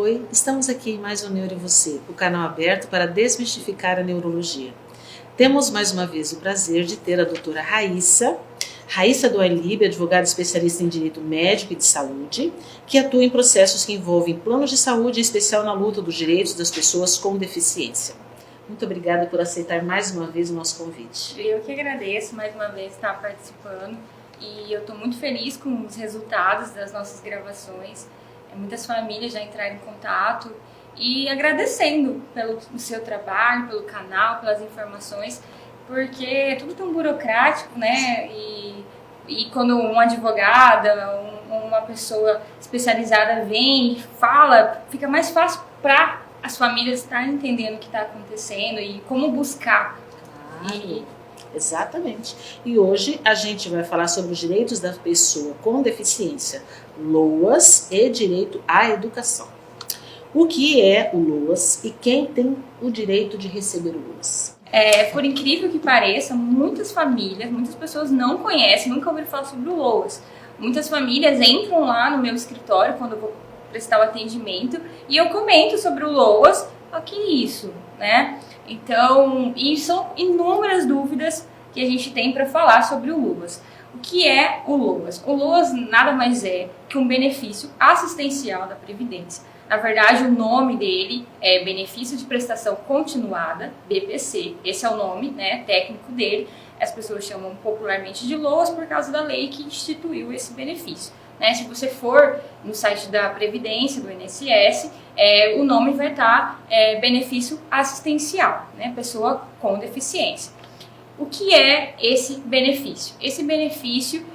Oi, estamos aqui em mais um Neuro em Você, o canal aberto para desmistificar a neurologia. Temos mais uma vez o prazer de ter a doutora Raíssa do Ailib, advogada especialista em direito médico e de saúde, que atua em processos que envolvem planos de saúde, em especial na luta dos direitos das pessoas com deficiência. Muito obrigada por aceitar mais uma vez o nosso convite. Eu que agradeço mais uma vez estar participando e eu estou muito feliz com os resultados das nossas gravações. Muitas famílias já entraram em contato e agradecendo pelo seu trabalho, pelo canal, pelas informações, porque é tudo tão burocrático, né? E quando uma advogada, uma pessoa especializada vem e fala, fica mais fácil para as famílias estarem entendendo o que está acontecendo e como buscar. Exatamente. E hoje a gente vai falar sobre os direitos da pessoa com deficiência, LOAS e direito à educação. O que é o LOAS e quem tem o direito de receber o LOAS? Por incrível que pareça, muitas famílias, muitas pessoas não conhecem, nunca ouviram falar sobre o LOAS. Muitas famílias entram lá no meu escritório quando eu vou prestar o atendimento e eu comento sobre o LOAS, o que é isso, né? Então, e são inúmeras dúvidas que a gente tem para falar sobre o LOAS. O que é o LOAS? O LOAS nada mais é que um benefício assistencial da Previdência. Na verdade, o nome dele é Benefício de Prestação Continuada, BPC. Esse é o nome, né, técnico dele. As pessoas chamam popularmente de LOAS por causa da lei que instituiu esse benefício. Né? Se você for no site da Previdência, do INSS, o nome vai estar benefício assistencial, né? Pessoa com deficiência. O que é esse benefício? Esse benefício,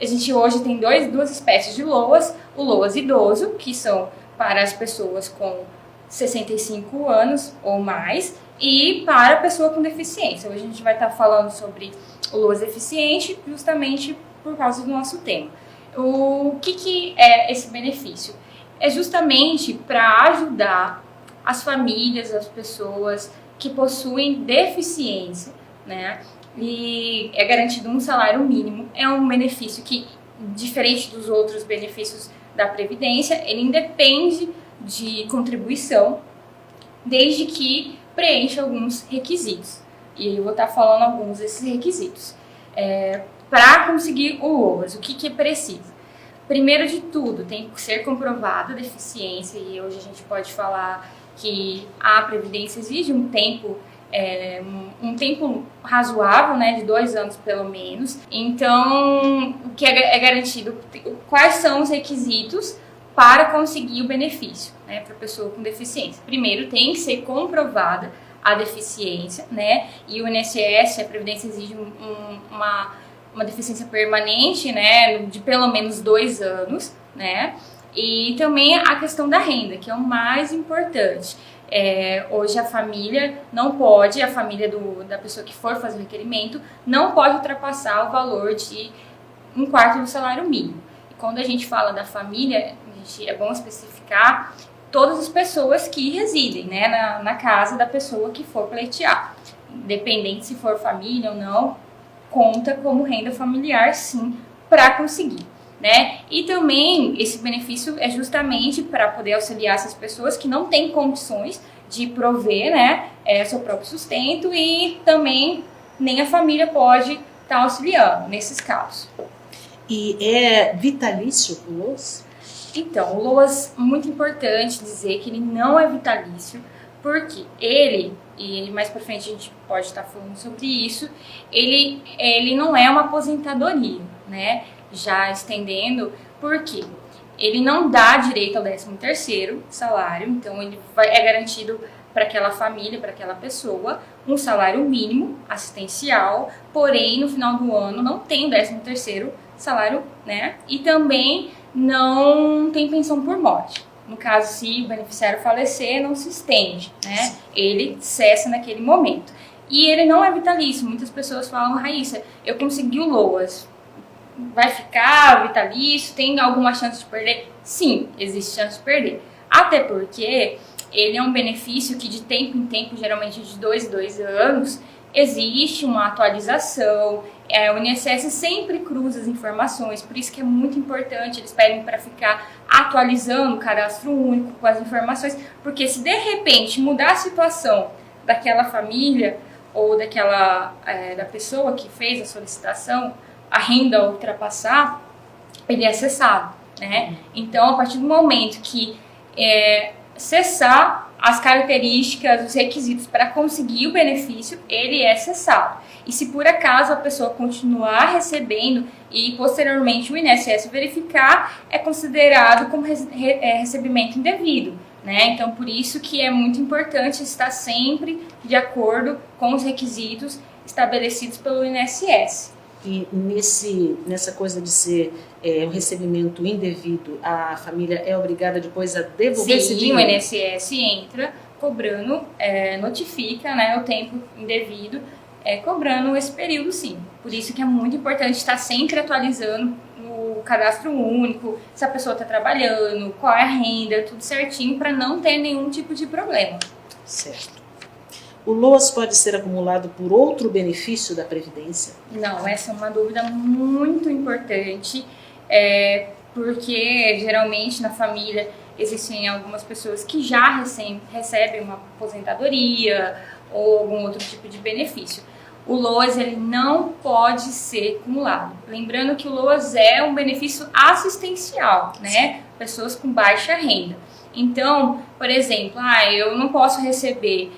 a gente hoje tem duas espécies de LOAS. O LOAS idoso, que são para as pessoas com 65 anos ou mais, e para a pessoa com deficiência. Hoje a gente vai estar falando sobre o LOAS deficiente, justamente por causa do nosso tema. O que é esse benefício? É justamente para ajudar as famílias, as pessoas que possuem deficiência, né? E é garantido um salário mínimo. É um benefício que, diferente dos outros benefícios da Previdência, ele independe de contribuição, desde que preencha alguns requisitos. E eu vou estar falando alguns desses requisitos. Para conseguir o LOAS, o que é preciso? Primeiro de tudo, tem que ser comprovada a deficiência, e hoje a gente pode falar que a Previdência exige um tempo razoável, né, de 2 anos pelo menos. Então, o que é garantido? Quais são os requisitos para conseguir o benefício, né, para a pessoa com deficiência? Primeiro, tem que ser comprovada a deficiência, né, e o INSS, a Previdência exige uma deficiência permanente, né, de pelo menos 2 anos, né, e também a questão da renda, que é o mais importante. Hoje a família não pode, a família da pessoa que for fazer o requerimento, não pode ultrapassar o valor de 1/4 do salário mínimo. E quando a gente fala da família, é bom especificar todas as pessoas que residem, né, na casa da pessoa que for pleitear. Independente se for família ou não, conta como renda familiar, sim, para conseguir, né? E também esse benefício é justamente para poder auxiliar essas pessoas que não têm condições de prover, né, seu próprio sustento, e também nem a família pode estar auxiliando nesses casos. E é vitalício o LOAS? Então, o LOAS, muito importante dizer que ele não é vitalício, porque ele, e mais pra frente a gente pode estar falando sobre isso, ele não é uma aposentadoria, né? Já estendendo, porque ele não dá direito ao 13º salário, então ele é garantido para aquela família, para aquela pessoa, um salário mínimo assistencial, porém no final do ano não tem o 13º salário, né? E também não tem pensão por morte. No caso, se o beneficiário falecer, não se estende, né? Ele cessa naquele momento. E ele não é vitalício. Muitas pessoas falam, Raíssa, eu consegui o LOAS, vai ficar vitalício? Tem alguma chance de perder? Sim, existe chance de perder. Até porque ele é um benefício que de tempo em tempo, geralmente de 2 em 2 anos, existe uma atualização, O INSS sempre cruza as informações, por isso que é muito importante, eles pedem para ficar atualizando o cadastro único com as informações, porque se de repente mudar a situação daquela família ou da pessoa que fez a solicitação, a renda ultrapassar, ele é cessado, né? Então, a partir do momento que cessar as características, os requisitos para conseguir o benefício, ele é cessado. E se por acaso a pessoa continuar recebendo e posteriormente o INSS verificar, é considerado como recebimento indevido, né? Então, por isso que é muito importante estar sempre de acordo com os requisitos estabelecidos pelo INSS. E nessa coisa de ser um recebimento indevido, a família é obrigada depois a devolver esse dinheiro? Sim, o INSS entra cobrando, notifica, né, o tempo indevido, cobrando esse período, sim. Por isso que é muito importante estar sempre atualizando o cadastro único, se a pessoa está trabalhando, qual é a renda, tudo certinho, para não ter nenhum tipo de problema. Certo. O LOAS pode ser acumulado por outro benefício da Previdência? Não, essa é uma dúvida muito importante, porque geralmente na família existem algumas pessoas que já recebem uma aposentadoria ou algum outro tipo de benefício. O LOAS ele não pode ser acumulado. Lembrando que o LOAS é um benefício assistencial, né? Pessoas com baixa renda. Então, por exemplo, eu não posso receber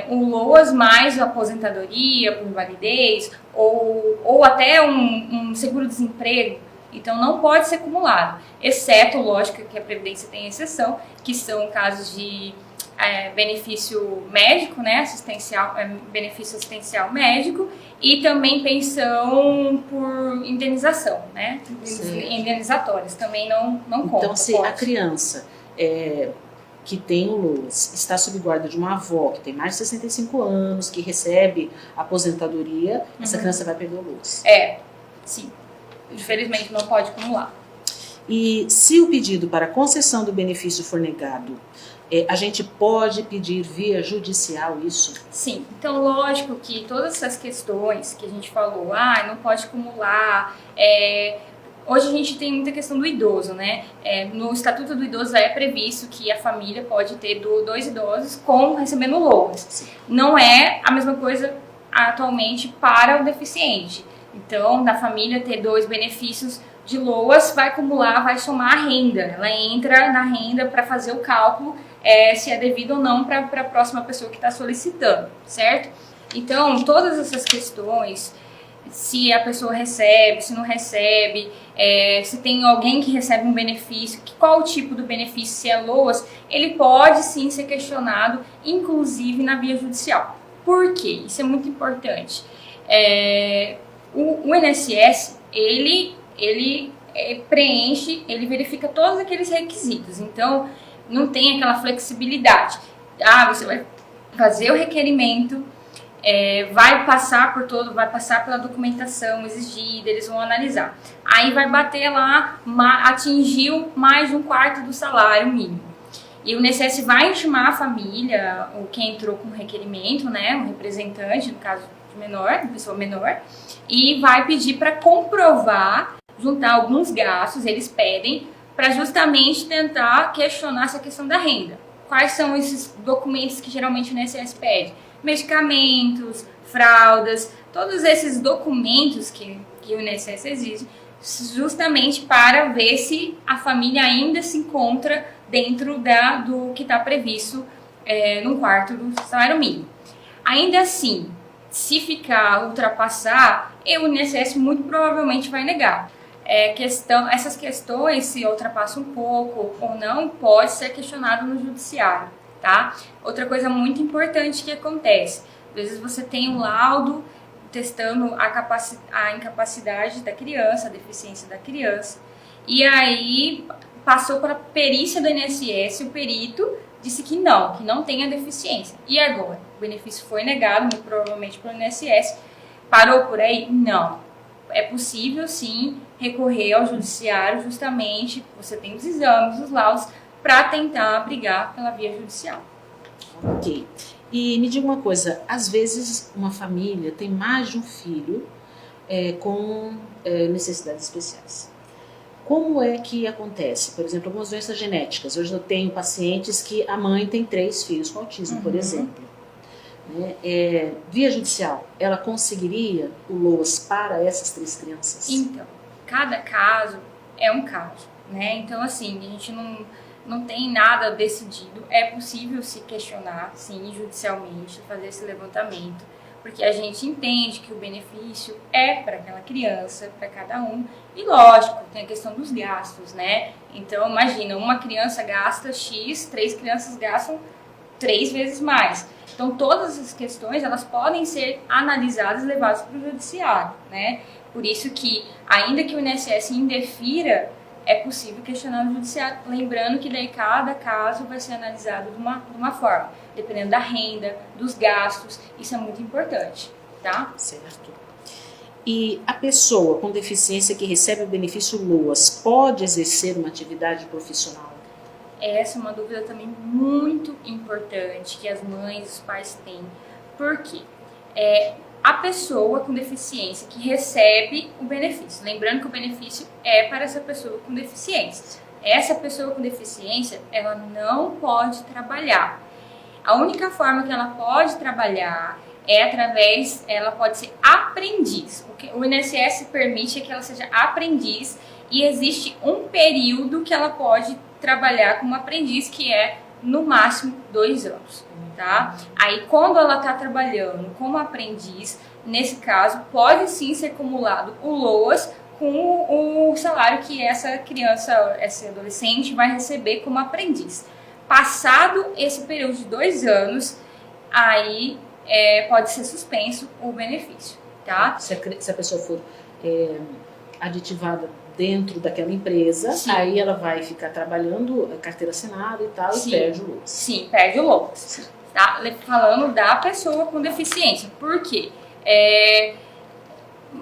um LOAS mais a aposentadoria por invalidez ou até um seguro-desemprego. Então, não pode ser acumulado, exceto, lógico, que a Previdência tem exceção, que são casos de benefício médico, né, benefício assistencial médico e também pensão por indenização, né, indenizatórias, também não conta. Então, se a criança que tem o LOAS está sob guarda de uma avó que tem mais de 65 anos, que recebe aposentadoria, essa criança vai perder o LOAS? Sim. Infelizmente não pode acumular. E se o pedido para concessão do benefício for negado, a gente pode pedir via judicial isso? Sim. Então, lógico que todas essas questões que a gente falou, não pode acumular, hoje a gente tem muita questão do idoso, né? No Estatuto do Idoso é previsto que a família pode ter dois idosos recebendo LOAS. Sim. Não é a mesma coisa atualmente para o deficiente. Então, na família ter 2 benefícios de LOAS vai acumular, vai somar a renda. Ela entra na renda para fazer o cálculo se é devido ou não para a próxima pessoa que está solicitando, certo? Então, todas essas questões, se a pessoa recebe, se não recebe, se tem alguém que recebe um benefício, qual o tipo do benefício, se é LOAS, ele pode sim ser questionado, inclusive na via judicial. Por quê? Isso é muito importante. O INSS, ele preenche, ele verifica todos aqueles requisitos, então não tem aquela flexibilidade. Você vai fazer o requerimento, vai passar pela documentação exigida, eles vão analisar. Aí vai bater lá, atingiu mais de 1/4 do salário mínimo. E o INSS vai intimar a família, ou quem entrou com o requerimento, né, um representante, no caso de menor, pessoa menor, e vai pedir para comprovar, juntar alguns gastos, eles pedem, para justamente tentar questionar essa questão da renda. Quais são esses documentos que geralmente o INSS pede? Medicamentos, fraldas, todos esses documentos que o INSS exige, justamente para ver se a família ainda se encontra dentro do que está previsto no 1/4 do salário mínimo. Ainda assim, se ultrapassar, o INSS muito provavelmente vai negar. Essas questões, se ultrapassa um pouco ou não, pode ser questionado no judiciário, tá? Outra coisa muito importante que acontece, às vezes você tem um laudo testando a incapacidade da criança, a deficiência da criança, e aí passou para a perícia do INSS, o perito disse que não tem a deficiência. E agora? O benefício foi negado, muito provavelmente pelo INSS. Parou por aí? Não. É possível, sim, recorrer ao judiciário, justamente, você tem os exames, os laudos, para tentar brigar pela via judicial. Ok. E me diga uma coisa, às vezes uma família tem mais de um filho com necessidades especiais. Como é que acontece? Por exemplo, algumas doenças genéticas. Hoje eu tenho pacientes que a mãe tem 3 filhos com autismo, por exemplo. Via judicial, ela conseguiria o LOAS para essas 3 crianças? Então, cada caso é um caso, né? Então, assim, a gente não tem nada decidido. É possível se questionar, sim, judicialmente, fazer esse levantamento, porque a gente entende que o benefício é para aquela criança, para cada um. E lógico, tem a questão dos gastos, né? Então, imagina, uma criança gasta X, 3 crianças gastam 3 vezes mais. Então, todas as questões, elas podem ser analisadas e levadas para o judiciário, né? Por isso que, ainda que o INSS indefira, é possível questionar no judiciário. Lembrando que daí cada caso vai ser analisado de uma forma, dependendo da renda, dos gastos. Isso é muito importante, tá? Certo. E a pessoa com deficiência que recebe o benefício LOAS pode exercer uma atividade profissional? Essa é uma dúvida também muito importante que as mães e os pais têm. Por quê? A pessoa com deficiência que recebe o benefício. Lembrando que o benefício é para essa pessoa com deficiência. Essa pessoa com deficiência, ela não pode trabalhar. A única forma que ela pode trabalhar ela pode ser aprendiz. O INSS permite que ela seja aprendiz e existe um período que ela pode trabalhar como aprendiz, que é no máximo 2 anos, tá? Aí quando ela está trabalhando como aprendiz, nesse caso, pode sim ser acumulado o LOAS com o salário que essa criança, esse adolescente vai receber como aprendiz. Passado esse período de 2 anos, aí pode ser suspenso o benefício, tá? Se a pessoa for aditivada dentro daquela empresa, sim, aí ela vai ficar trabalhando carteira assinada e tal, sim, e perde o LOAS. Sim, perde o LOAS. Tá? Falando da pessoa com deficiência. Por quê?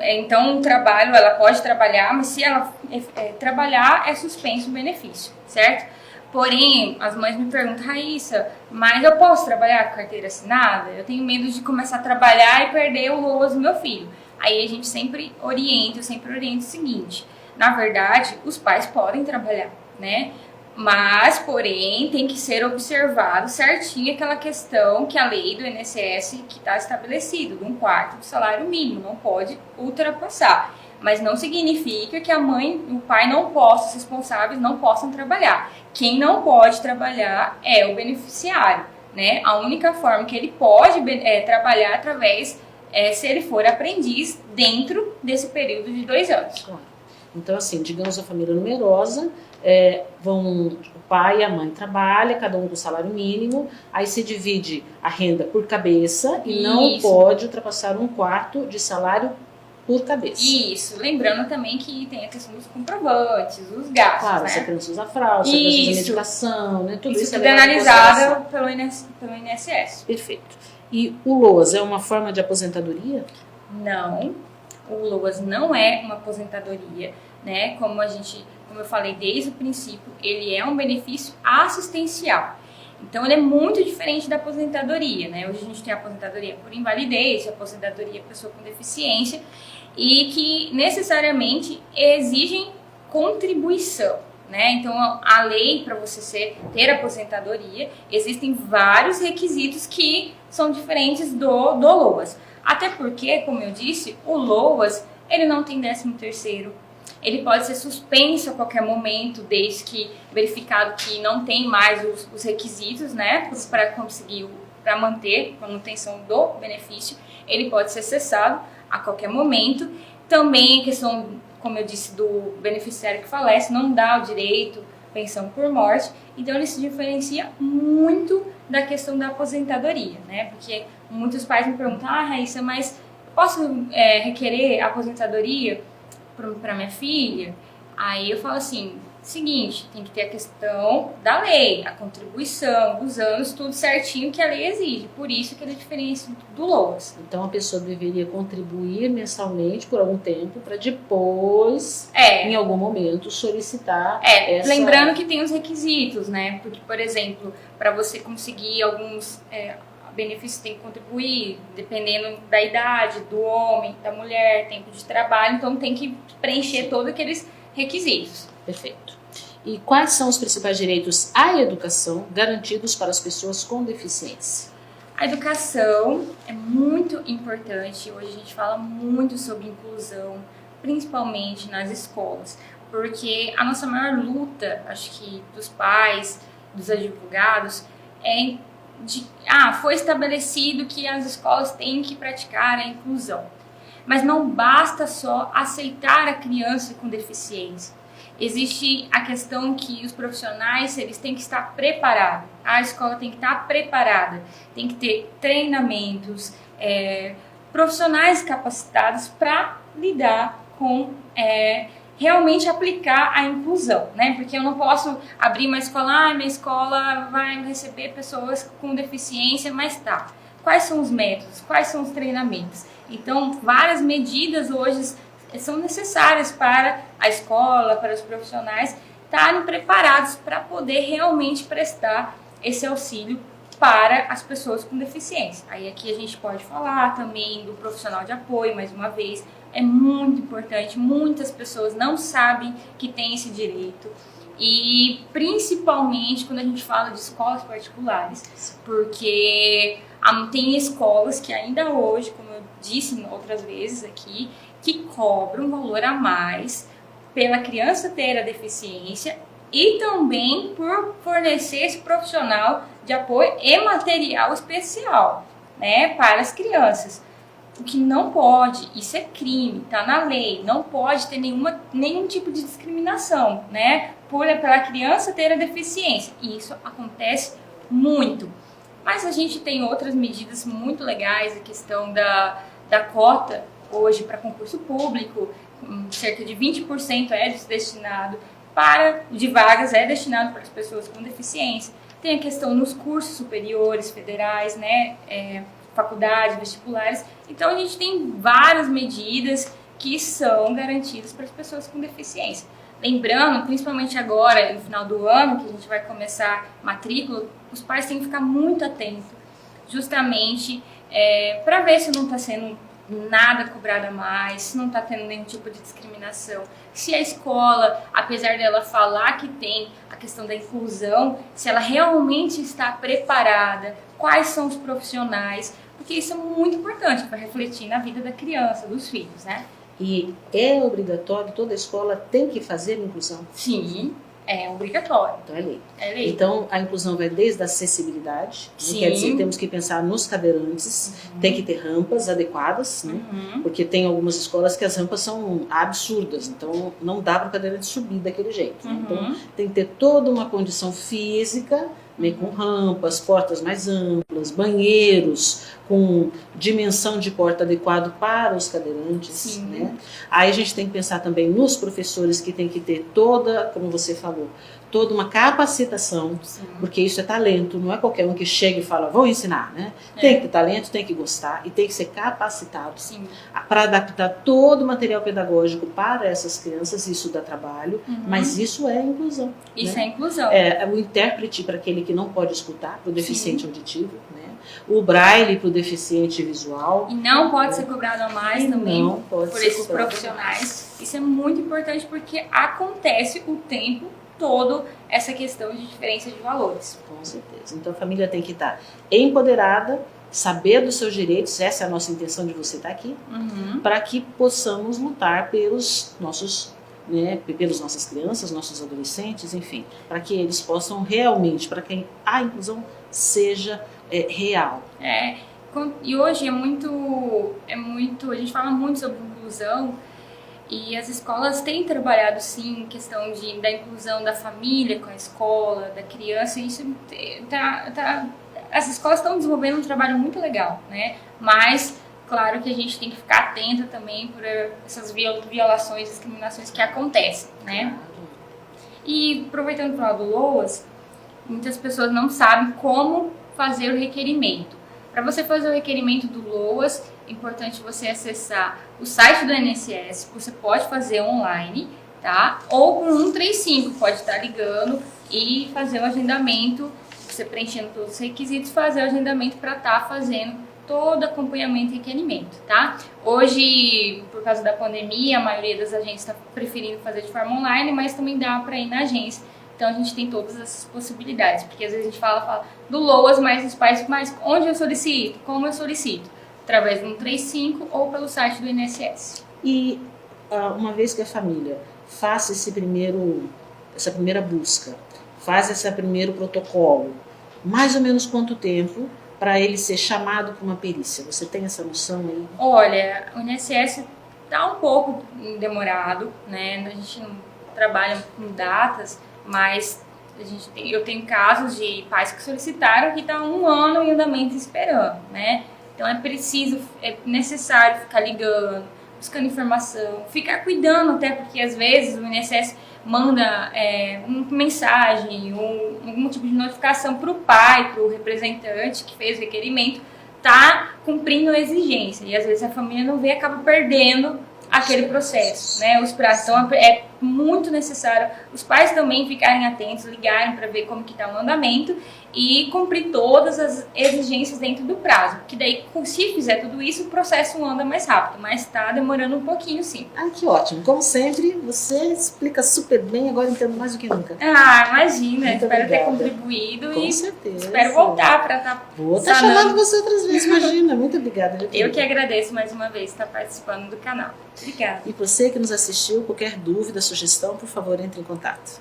Então, o trabalho, ela pode trabalhar, mas se ela trabalhar, é suspenso o benefício, certo? Porém, as mães me perguntam, Raíssa, mas eu posso trabalhar com carteira assinada? Eu tenho medo de começar a trabalhar e perder o LOAS do meu filho. Aí a gente sempre orienta o seguinte: na verdade, os pais podem trabalhar, né? Mas, porém, tem que ser observado certinho aquela questão que a lei do INSS que está estabelecido, de 1/4 do salário mínimo, não pode ultrapassar. Mas não significa que a mãe e o pai não possam, os responsáveis não possam trabalhar. Quem não pode trabalhar é o beneficiário, né? A única forma que ele pode trabalhar através se ele for aprendiz dentro desse período de 2 anos. Então, assim, digamos a família numerosa, o pai e a mãe trabalham, cada um com salário mínimo, aí se divide a renda por cabeça e não pode ultrapassar 1/4 de salário por cabeça. Isso, lembrando também que tem a questão dos comprovantes, os gastos, claro, né? Se a criança usa fralda, se a criança usa medicação, né? Tudo isso é analisado pelo INSS. Perfeito. E o LOAS é uma forma de aposentadoria? Não, o LOAS não é uma aposentadoria, né? Como eu falei desde o princípio, ele é um benefício assistencial. Então, ele é muito diferente da aposentadoria, né? Hoje a gente tem a aposentadoria por invalidez, a aposentadoria pessoa com deficiência, e que necessariamente exigem contribuição, né? Então, a lei, para você ter aposentadoria, existem vários requisitos que são diferentes do LOAS. Até porque, como eu disse, o LOAS, ele não tem 13º. Ele pode ser suspenso a qualquer momento, desde que verificado que não tem mais os requisitos, né, para manter a manutenção do benefício. Ele pode ser cessado a qualquer momento. Também a questão, como eu disse, do beneficiário que falece, não dá o direito à pensão por morte. Então, ele se diferencia muito da questão da aposentadoria, né, porque muitos pais me perguntam, Raíssa, mas posso requerer aposentadoria para minha filha? Aí eu falo assim, seguinte, tem que ter a questão da lei, a contribuição, dos anos, tudo certinho que a lei exige, por isso que ele diferencia do LOAS. Então a pessoa deveria contribuir mensalmente por algum tempo para depois, em algum momento, solicitar Lembrando que tem os requisitos, né? Porque, por exemplo, para você conseguir benefícios têm que contribuir, dependendo da idade, do homem, da mulher, tempo de trabalho, então tem que preencher todos aqueles requisitos. Perfeito. E quais são os principais direitos à educação garantidos para as pessoas com deficiência? A educação é muito importante, hoje a gente fala muito sobre inclusão, principalmente nas escolas, porque a nossa maior luta, acho que dos pais, dos advogados, foi estabelecido que as escolas têm que praticar a inclusão. Mas não basta só aceitar a criança com deficiência. Existe a questão que os profissionais eles têm que estar preparados. A escola tem que estar preparada, tem que ter treinamentos, profissionais capacitados para lidar com realmente aplicar a inclusão, né? Porque eu não posso abrir uma escola, minha escola vai receber pessoas com deficiência, mas tá. Quais são os métodos? Quais são os treinamentos? Então, várias medidas hoje são necessárias para a escola, para os profissionais estarem preparados para poder realmente prestar esse auxílio para as pessoas com deficiência. Aí aqui a gente pode falar também do profissional de apoio, mais uma vez, é muito importante, muitas pessoas não sabem que tem esse direito. E principalmente quando a gente fala de escolas particulares, porque tem escolas que ainda hoje, como eu disse outras vezes aqui, que cobram um valor a mais pela criança ter a deficiência e também por fornecer esse profissional de apoio e material especial, né, para as crianças. O que não pode, isso é crime, está na lei, não pode ter nenhum tipo de discriminação, né, pela criança ter a deficiência. E isso acontece muito. Mas a gente tem outras medidas muito legais, a questão da cota hoje para concurso público, cerca de 20% destinado de vagas destinado para as pessoas com deficiência. Tem a questão nos cursos superiores federais, né, faculdades, vestibulares. Então a gente tem várias medidas que são garantidas para as pessoas com deficiência. Lembrando, principalmente agora, no final do ano, que a gente vai começar matrícula, os pais têm que ficar muito atentos, justamente para ver se não está sendo nada cobrado a mais, se não está tendo nenhum tipo de discriminação, se a escola, apesar dela falar que tem a questão da inclusão, se ela realmente está preparada, quais são os profissionais, porque isso é muito importante para refletir na vida da criança, dos filhos, né? E é obrigatório, toda escola tem que fazer inclusão? Sim, é obrigatório. Então é lei. É lei. Então a inclusão vai desde a acessibilidade, quer dizer, temos que pensar nos cadeirantes, tem que ter rampas adequadas, né? Porque tem algumas escolas que as rampas são absurdas, então não dá para o cadeirante subir daquele jeito. Né? Então tem que ter toda uma condição física, né, com rampas, portas mais amplas, banheiros com dimensão de porta adequado para os cadeirantes. Né? Aí a gente tem que pensar também nos professores que tem que ter toda, como você falou, toda uma capacitação, porque isso é talento, não é qualquer um que chega e fala, vou ensinar, né? Tem que ter talento, tem que gostar e tem que ser capacitado para adaptar todo o material pedagógico para essas crianças, isso dá trabalho, mas isso é inclusão. Isso né? é inclusão. É o intérprete para aquele que não pode escutar, para o deficiente auditivo, né? O braille para o deficiente visual. E não pode ser cobrado a mais também por esses cobrado. profissionais. Isso é muito importante porque acontece o tempo todo essa questão de diferença de valores. Com certeza. Então a família tem que estar empoderada, saber dos seus direitos, essa é a nossa intenção de você estar aqui, para que possamos lutar pelas nossas crianças, nossos adolescentes, enfim, para que eles possam realmente, para que a inclusão seja real. E hoje a gente fala muito sobre inclusão. E as escolas têm trabalhado, sim, questão da inclusão da família com a escola, da criança. E isso as escolas estão desenvolvendo um trabalho muito legal, né? Mas, claro que a gente tem que ficar atenta também por essas violações, discriminações que acontecem, né? E, aproveitando para falar do LOAS, muitas pessoas não sabem como fazer o requerimento. Para você fazer o requerimento do LOAS, é importante você acessar o site do INSS, você pode fazer online, tá? Ou com 135, pode estar ligando e fazer o agendamento você preenchendo todos os requisitos, fazer o agendamento para estar fazendo todo acompanhamento e requerimento, tá? Hoje, por causa da pandemia, a maioria das agências está preferindo fazer de forma online, mas também dá para ir na agência. Então a gente tem todas essas possibilidades, porque às vezes a gente fala do LOAS, mas os pais, mas onde eu solicito? Como eu solicito? Através do 135 ou pelo site do INSS. E uma vez que a família faça essa primeira busca, faz esse primeiro protocolo, mais ou menos quanto tempo para ele ser chamado para uma perícia? Você tem essa noção aí? Olha, o INSS está um pouco demorado, né? A gente não trabalha com datas, mas eu tenho casos de pais que solicitaram que estão há 1 ano em andamento esperando, né? Então é necessário ficar ligando, buscando informação, ficar cuidando, até porque às vezes o INSS manda uma mensagem ou algum tipo de notificação para o pai, para o representante que fez o requerimento, tá cumprindo a exigência. E às vezes a família não vê e acaba perdendo aquele processo, né? Os prazos. Então é muito necessário os pais também ficarem atentos, ligarem para ver como que está o andamento e cumprir todas as exigências dentro do prazo. Porque daí, se fizer tudo isso, o processo anda mais rápido, mas está demorando um pouquinho, sim. Ah, que ótimo. Como sempre, você explica super bem, agora entendo mais do que nunca. Ah, imagina. Muito espero obrigada. ter contribuído. Com e certeza. espero voltar para estar Vou estar chamando você outras vezes, imagina. Muito obrigada. Eu que agradeço mais uma vez estar participando do canal. Obrigada. E você que nos assistiu, qualquer dúvida, sugestão, por favor, entre em contato.